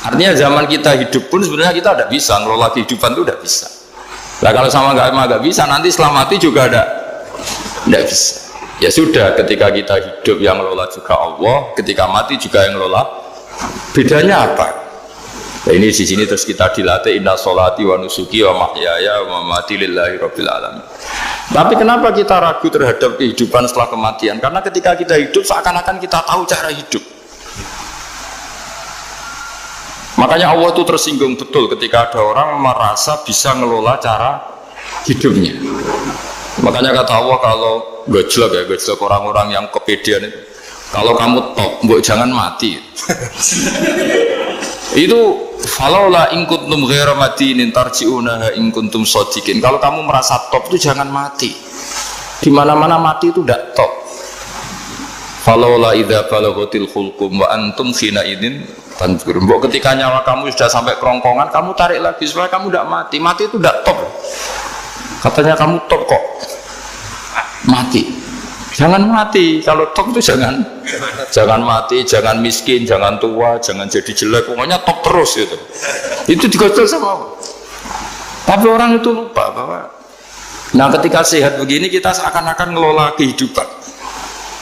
Artinya zaman kita hidup pun sebenarnya kita tidak bisa ngelola kehidupan itu tidak bisa. Nah kalau sama nggak bisa, nanti setelah mati juga tidak bisa. Ya sudah, ketika kita hidup yang ngelola juga Allah, ketika mati juga yang ngelola. Bedanya apa? Nah, ini di sini terus kita dilatih inna sholati wa nusuki wa mahyaya wa mamati lillahi rabbil alamin. Tapi kenapa kita ragu terhadap kehidupan setelah kematian? Karena ketika kita hidup seakan-akan kita tahu cara hidup. Makanya Allah itu tersinggung betul ketika ada orang merasa bisa ngelola cara hidupnya. Makanya kata Allah, kalau gojlok orang-orang yang kepedean itu, kalau kamu top, mbok jangan mati. Itu falaula in kuntum ghairu madinin tarji'unaha in kuntum shadiqin. Kalau kamu merasa top itu jangan mati. Di mana-mana mati itu tidak top. Falaula idza balaghatil khulqum wa antum khina idin tanzurun. Mbok ketika nyawa kamu sudah sampai kerongkongan, kamu tarik lagi supaya kamu tidak mati. Mati itu tidak top. Katanya kamu top kok mati. Jangan mati. Kalau top itu jangan mati, jangan miskin, jangan tua, jangan jadi jelek. Pokoknya top terus gitu. Itu digosel sama Allah. Tapi orang itu lupa bahwa ketika sehat begini kita seakan-akan ngelola kehidupan.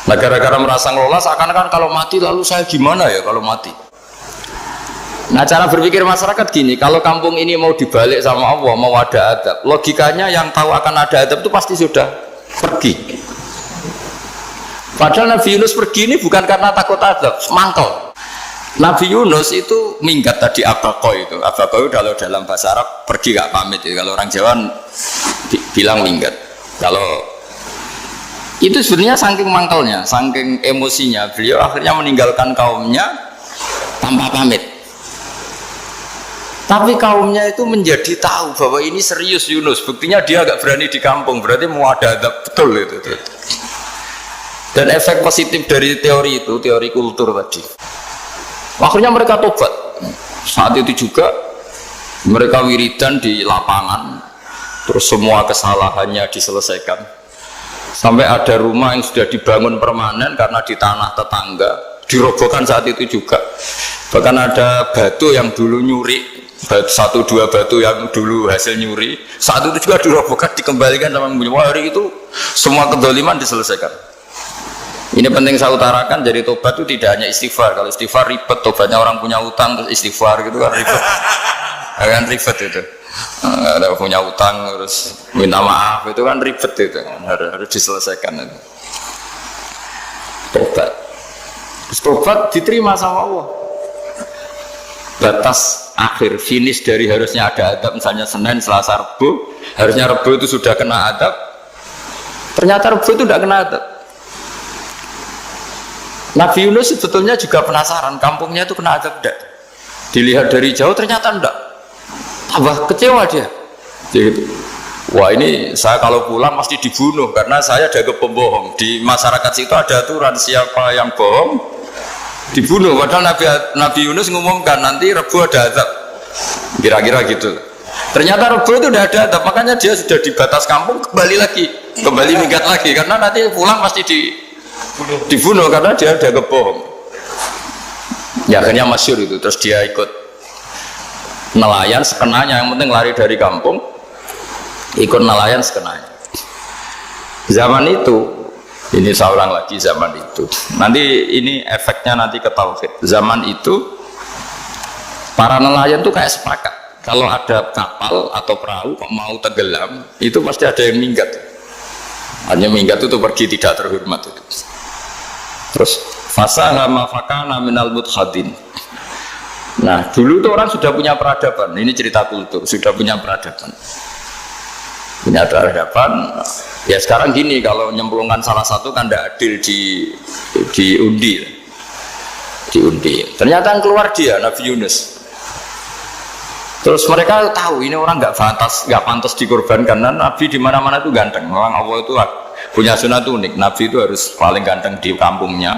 Nah gara-gara merasa ngelola seakan-akan kalau mati lalu saya gimana ya kalau mati. Nah cara berpikir masyarakat gini, kalau kampung ini mau dibalik sama Allah, mau ada adab, logikanya yang tahu akan ada adab itu pasti sudah pergi. Padahal Nabi Yunus pergi ini bukan karena takut adab, mangkel. Nabi Yunus itu minggat tadi abaqo itu. Abaqo itu kalau dalam bahasa Arab pergi gak pamit ya. Kalau orang Jawa bilang minggat. Kalau itu sebenarnya saking mangkelnya, saking emosinya, beliau akhirnya meninggalkan kaumnya tanpa pamit. Tapi kaumnya itu menjadi tahu bahwa ini serius Yunus. Buktinya dia agak berani di kampung. Berarti mau ada adab betul itu. Dan efek positif dari teori itu, teori kultur tadi. Akhirnya mereka tobat. Saat itu juga mereka wiridan di lapangan. Terus semua kesalahannya diselesaikan. Sampai ada rumah yang sudah dibangun permanen karena di tanah tetangga. Dirobohkan saat itu juga. Bahkan ada batu yang dulu nyuri. Satu dua batu yang dulu hasil nyuri saat itu juga dirobohkan, dikembalikan sama Wah, hari itu semua kedoliman diselesaikan. Ini penting saya utarakan, jadi tobat itu tidak hanya istighfar. Kalau istighfar ribet, tobatnya orang punya utang terus istighfar gitu kan ribet. Kan ribet itu. Ada punya utang terus minta maaf itu kan ribet itu kan. Harus diselesaikan itu. Tobat diterima sama Allah. Batas akhir finish dari harusnya ada adab, misalnya Senin, Selasa, Rabu, harusnya Rabu itu sudah kena adab, ternyata Rabu itu tidak kena adab. Nabi Yunus sebetulnya juga penasaran kampungnya itu kena adab tidak, dilihat dari jauh ternyata tidak, tambah kecewa dia. Jadi, wah ini saya kalau pulang pasti dibunuh karena saya jaga pembohong. Di masyarakat situ ada aturan siapa yang bohong dibunuh. Padahal Nabi Yunus ngumumkan nanti Rebu ada azab, kira-kira gitu. Ternyata Rebu itu udah ada azab, makanya dia sudah di batas kampung kembali minggat lagi karena nanti pulang pasti dibunuh karena dia ada kebohong. Ya akhirnya masyhur itu, terus dia ikut nelayan sekenanya, yang penting lari dari kampung, ikut nelayan sekenanya. Zaman itu ini saya ulang lagi, zaman itu nanti ini efeknya nanti ke tauhid. Zaman itu para nelayan tuh kayak sepakat kalau ada kapal atau perahu kok mau tenggelam itu pasti ada yang minggat. Hanya minggat itu pergi tidak terhormat itu. Terus fasahama fakana minal mudkhadin. Nah dulu tuh orang sudah punya peradaban. Ini cerita kultur, sudah punya peradaban. Ya sekarang gini, kalau nyemplungkan salah satu kan tidak adil diundi. Ternyata yang keluar dia Nabi Yunus. Terus mereka tahu ini orang nggak pantas dikorbankan. Dan Nabi di mana-mana itu ganteng. Memang Allah itu punya sunat unik. Nabi itu harus paling ganteng di kampungnya.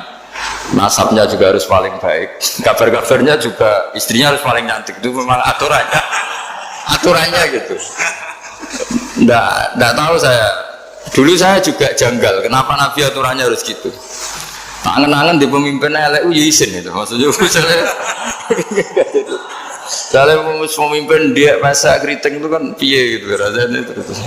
Nasabnya juga harus paling baik. Kabar-kabarnya juga istrinya harus paling cantik. Itu memang aturannya gitu. Nggak tahu saya. Dulu saya juga janggal. Kenapa Nabi aturannya harus gitu? Angen-angen di pemimpin elek izin itu. Maksudnya gitu. Kalau memimpin dia masak keriting itu kan piye gitu rasanya terus.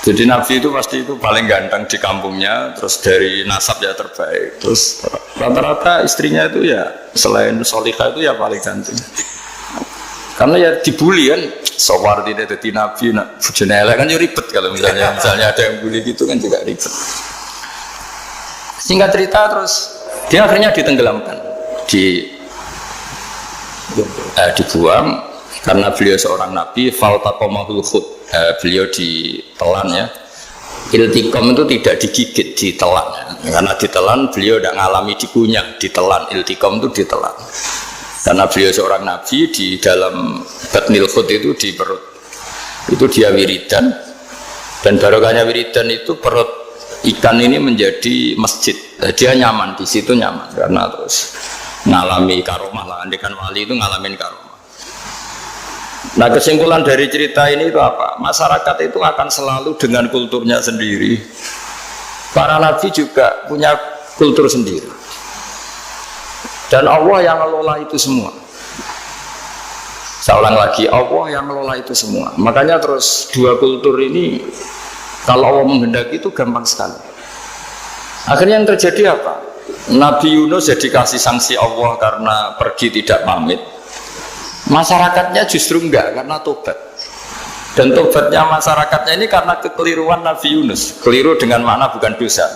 Jadi Nabi itu pasti itu paling ganteng di kampungnya, terus dari nasab ya terbaik, terus rata-rata istrinya itu ya selain Solihah itu ya paling ganteng. Karena ya dibully kan, sowar tidak jadi Nabi, bujone elek kan ya ribet kalau misalnya ada yang bully gitu kan juga ribet. Singkat cerita terus dia akhirnya ditenggelamkan, dibuang karena beliau seorang Nabi, faltaqamahul khut. Beliau ditelan ya. Iltiqam itu tidak digigit, ditelan ya. Karena ditelan beliau tidak ngalami dikunyah, ditelan. Iltiqam itu ditelan. Karena beliau seorang Nabi, di dalam batnil khut itu di perut itu dia wiridan, dan barokahnya wiridan itu perut ikan ini menjadi masjid. Dia nyaman di situ, nyaman karena terus ngalami karomah lah. Andekan wali itu ngalamin karomah. Nah, kesimpulan dari cerita ini itu apa? Masyarakat itu akan selalu dengan kulturnya sendiri. Para nabi juga punya kultur sendiri. Dan Allah yang ngelola itu semua. Saya ulang lagi, Allah yang ngelola itu semua. Makanya terus dua kultur ini kalau Allah menghendaki itu gampang sekali. Akhirnya yang terjadi apa? Nabi Yunus jadi kasih sanksi Allah karena pergi tidak pamit. Masyarakatnya justru enggak, karena tobat. Dan tobatnya masyarakatnya ini karena kekeliruan Nabi Yunus. Keliru dengan makna bukan dosa.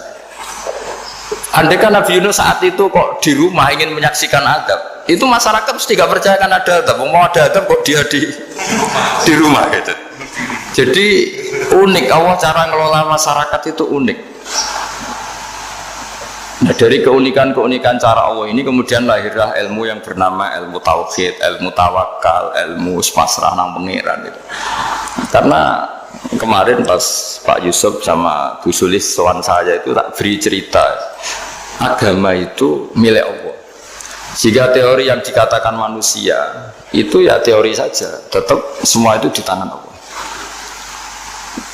Andai kan Nabi Yunus saat itu kok di rumah ingin menyaksikan adab, itu masyarakat mesti gak percaya kan ada adab. Mau ada adab kok dia di rumah gitu. Jadi unik, Allah cara ngelola masyarakat itu unik. Nah, dari keunikan-keunikan cara Allah ini kemudian lahirlah ilmu yang bernama ilmu tauhid, ilmu tawakal, ilmu pasrah nang pangeran itu. Karena kemarin pas Pak Yusuf sama Bu Sulis soal saya itu tak beri cerita agama itu milik Allah. Jika teori yang dikatakan manusia itu ya teori saja, tetap semua itu di tangan Allah.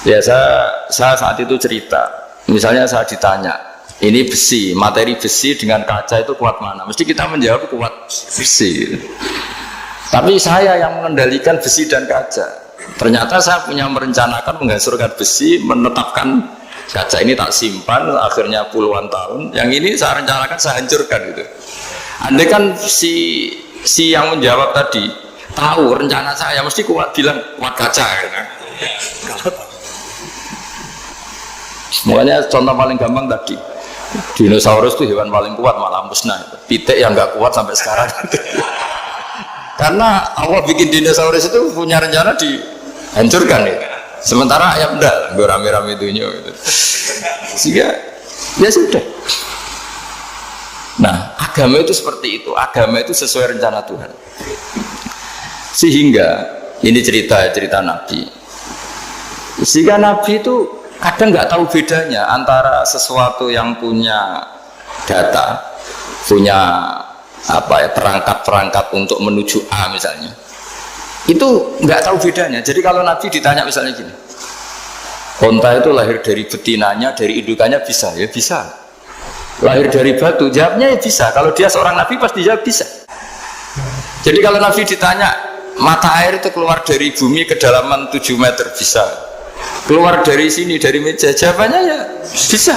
Ya saya saat itu cerita, misalnya saya ditanya, ini besi, materi besi dengan kaca itu kuat mana? Mesti kita menjawab kuat besi. Tapi saya yang mengendalikan besi dan kaca. Ternyata saya punya merencanakan menghancurkan besi, menetapkan kaca ini tak simpan, akhirnya puluhan tahun. Yang ini saya rencanakan saya hancurkan gitu. Andai kan si yang menjawab tadi tahu rencana saya, mesti kuat bilang kuat kaca. Gitu. Makanya contoh paling gampang tadi. Dinosaurus itu hewan paling kuat, malah musnah. Pitik yang nggak kuat sampai sekarang. Karena Allah bikin dinosaurus itu punya rencana dihancurkan ya. Sementara ayam enggak, gue rame-rame itunya gitu. Sehingga ya sudah. Nah, agama itu seperti itu. Agama itu sesuai rencana Tuhan. Sehingga ini cerita Nabi. Sehingga Nabi itu kadang nggak tahu bedanya antara sesuatu yang punya data, punya perangkat-perangkat untuk menuju A misalnya, itu nggak tahu bedanya. Jadi kalau Nabi ditanya misalnya gini, onta itu lahir dari betinanya, dari indukannya bisa, ya bisa. Lahir dari batu, jawabnya ya bisa. Kalau dia seorang Nabi pasti jawab bisa. Jadi kalau Nabi ditanya mata air itu keluar dari bumi kedalaman 7 meter, bisa. Keluar dari sini, dari meja, jawabannya ya bisa.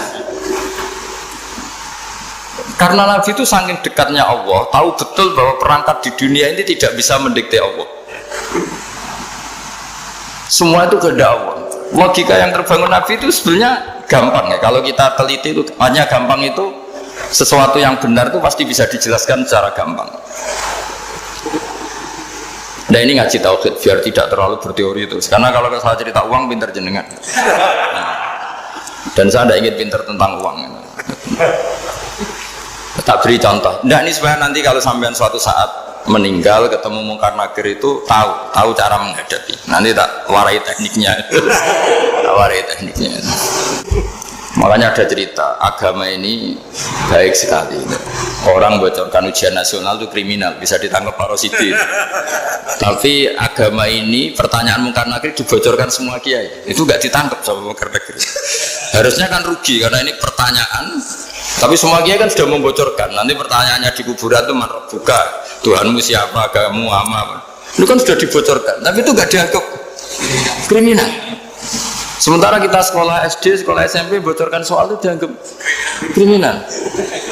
Karena Nabi itu saking dekatnya Allah, tahu betul bahwa perangkat di dunia ini tidak bisa mendikte Allah. Semua itu kehendak Allah. Logika yang terbangun Nabi itu sebenarnya gampang ya. Kalau kita teliti itu hanya gampang, itu sesuatu yang benar itu pasti bisa dijelaskan secara gampang. Nah ini ngaji tauhid biar tidak terlalu berteori terus. Karena kalau saya cerita uang pinter jenengan. Dan saya tidak ingin pinter tentang uang. Tak beri contoh. Nah ini supaya nanti kalau sampean suatu saat meninggal ketemu mungkar nakir itu tahu cara menghadapi. Nanti tak warai tekniknya. Makanya ada cerita, agama ini baik sekali. Orang bocorkan ujian nasional itu kriminal, bisa ditangkap Pak Rosidi. Tapi agama ini, pertanyaan mungkar nakir dibocorkan semua kiai, itu nggak ditangkap sama mungkar nakir. Harusnya kan rugi karena ini pertanyaan, tapi semua kiai kan sudah membocorkan. Nanti pertanyaannya di kuburan itu buka, Tuhanmu siapa, agamamu apa. Itu kan sudah dibocorkan, tapi itu nggak dianggap kriminal. Sementara kita sekolah SD, sekolah SMP bocorkan soal itu dianggap kriminal.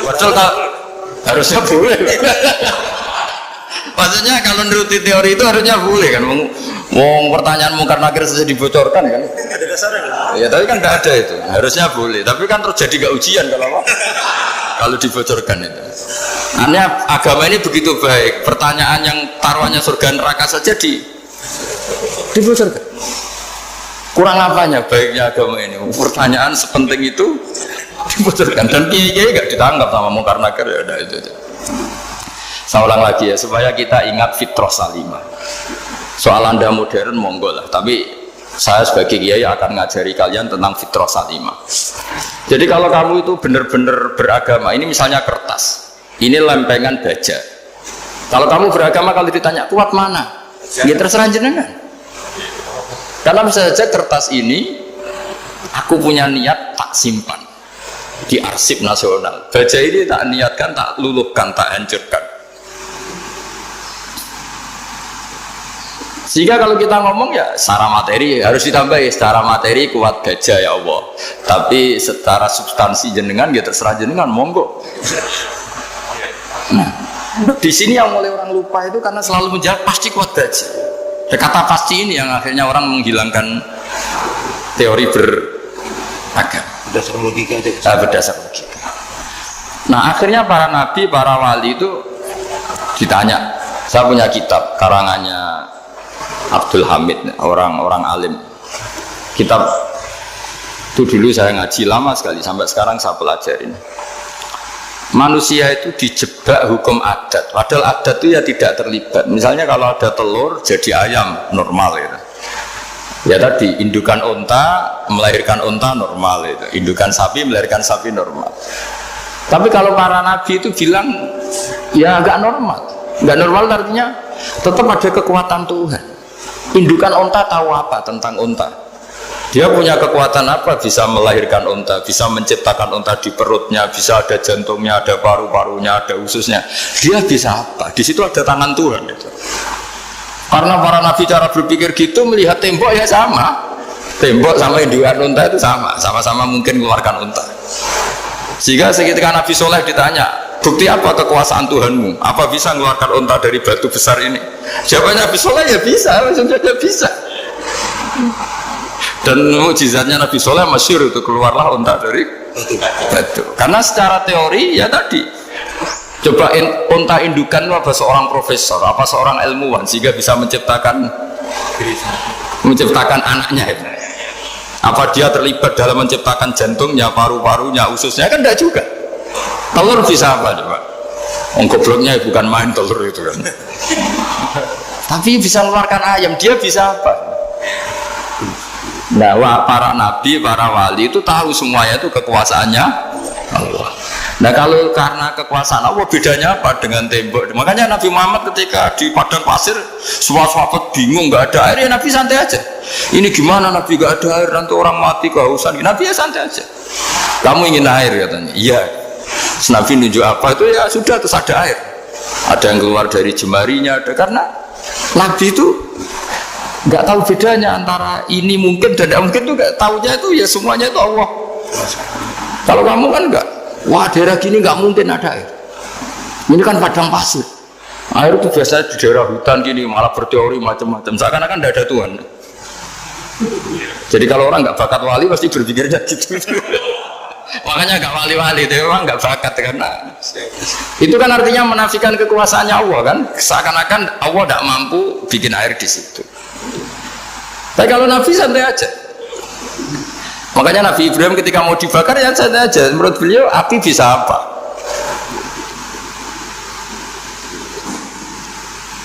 Padahal harusnya boleh. Maksudnya kalau menuruti teori itu harusnya boleh kan? Wong pertanyaan mungkar nakir saja dibocorkan kan? Ada dasarnya. Ya tapi kan nggak ada itu. Harusnya boleh. Tapi kan terjadi nggak ujian kalau dibocorkan itu. Aneh agama ini begitu baik. Pertanyaan yang taruhannya surga neraka saja dibocorkan. Kurang apanya baiknya agama ini? Pertanyaan sepenting itu dibocorkan dan kiai-kiai nggak ditangkap sama mungkar nakir ya udah itu aja. Saya ulang lagi ya supaya kita ingat fitrah salimah. Soal Anda modern monggo lah, tapi saya sebagai kiai akan ngajari kalian tentang fitrah salimah. Jadi kalau kamu itu benar-benar beragama, ini misalnya kertas, ini lempengan baja. Kalau kamu beragama kalau ditanya kuat mana, ya terserah jenengan. Karena bisa saja kertas ini aku punya niat tak simpan di arsip nasional. Baja ini tak niatkan, tak luluhkan, tak hancurkan. Sehingga kalau kita ngomong ya secara materi harus ditambahi, secara materi kuat gajah ya Allah. Tapi secara substansi jenengan ya terserah jenengan, monggo. Nah, di sini yang mulai orang lupa itu karena selalu menjawab pasti kuat gajah. Kata pasti ini yang akhirnya orang menghilangkan teori beragama. Berdasarkan logika aja. Berdasarkan logika. Nah akhirnya para nabi, para wali itu ditanya. Saya punya kitab karangannya Abdul Hamid, orang alim. Kitab itu dulu saya ngaji lama sekali, sampai sekarang saya pelajarin. Manusia itu dijebak hukum adat, padahal adat itu ya tidak terlibat. Misalnya kalau ada telur jadi ayam normal gitu. Ya tadi indukan unta melahirkan unta normal itu, indukan sapi melahirkan sapi normal. Tapi kalau para nabi itu bilang ya nggak normal. Nggak normal artinya tetap ada kekuatan Tuhan. Indukan unta tahu apa tentang unta? Dia punya kekuatan apa? Bisa melahirkan unta, bisa menciptakan unta di perutnya, bisa ada jantungnya, ada paru-parunya, ada ususnya. Dia bisa apa? Di situ ada tangan Tuhan itu. Karena para nabi cara berpikir gitu, melihat tembok ya sama. Tembok sama indukan unta itu sama, sama-sama mungkin mengeluarkan unta. Sehingga ketika Nabi Soleh ditanya, bukti apa kekuasaan Tuhanmu? Apa bisa mengeluarkan unta dari batu besar ini? Jawabannya Nabi Soleh ya bisa, langsung saja bisa. Dan mukjizatnya Nabi Soleh masyhur itu keluarlah unta dari batu. Karena secara teori ya tadi, coba unta indukan itu apa seorang profesor, apa seorang ilmuwan sehingga bisa menciptakan anaknya itu. Apa dia terlibat dalam menciptakan jantungnya, paru-parunya, ususnya? Kan enggak juga. Telur bisa apa coba? Gobloknya bukan main telur itu kan. Tapi bisa mengeluarkan ayam, dia bisa apa? Nah, para nabi, para wali itu tahu semuanya itu kekuasaannya Allah. Nah, kalau karena kekuasaan Allah bedanya apa dengan tembok? Makanya Nabi Muhammad ketika di padang pasir, semua sahabat bingung nggak ada air, ya Nabi santai aja. Ini gimana Nabi nggak ada air, nanti orang mati kehausan. Nabi ya santai aja. Kamu ingin air katanya? Iya. Nabi nunjuk apa itu ya sudah terus ada air. Ada yang keluar dari jemarinya, ada karena Nabi itu nggak tahu bedanya antara ini mungkin dan tidak mungkin tuh nggak tahunya itu ya semuanya itu Allah. Kalau kamu kan nggak, wah daerah gini nggak mungkin ada air. Ini kan padang pasir. Air itu biasanya di daerah hutan gini malah berteori macam-macam. Seakan-akan tidak ada Tuhan. Jadi kalau orang nggak bakat wali pasti berpikirnya gitu. Makanya nggak wali-wali, itu orang nggak bakat karena itu kan artinya menafikan kekuasaannya Allah kan. Seakan-akan Allah tidak mampu bikin air di situ. Tapi kalau Nabi santai aja. Makanya Nabi Ibrahim ketika mau dibakar ya santai aja. Menurut beliau api bisa apa?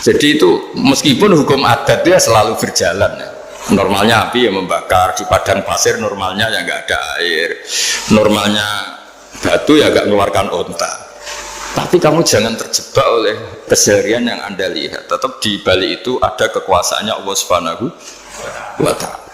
Jadi itu meskipun hukum adat itu ya selalu berjalan ya. Normalnya api ya membakar, di padang pasir normalnya ya nggak ada air, normalnya batu ya nggak mengeluarkan unta. Tapi kamu jangan terjebak oleh keseharian yang Anda lihat. Tetap di balik itu ada kekuasaannya Allah Subhanahu wa Ta'ala.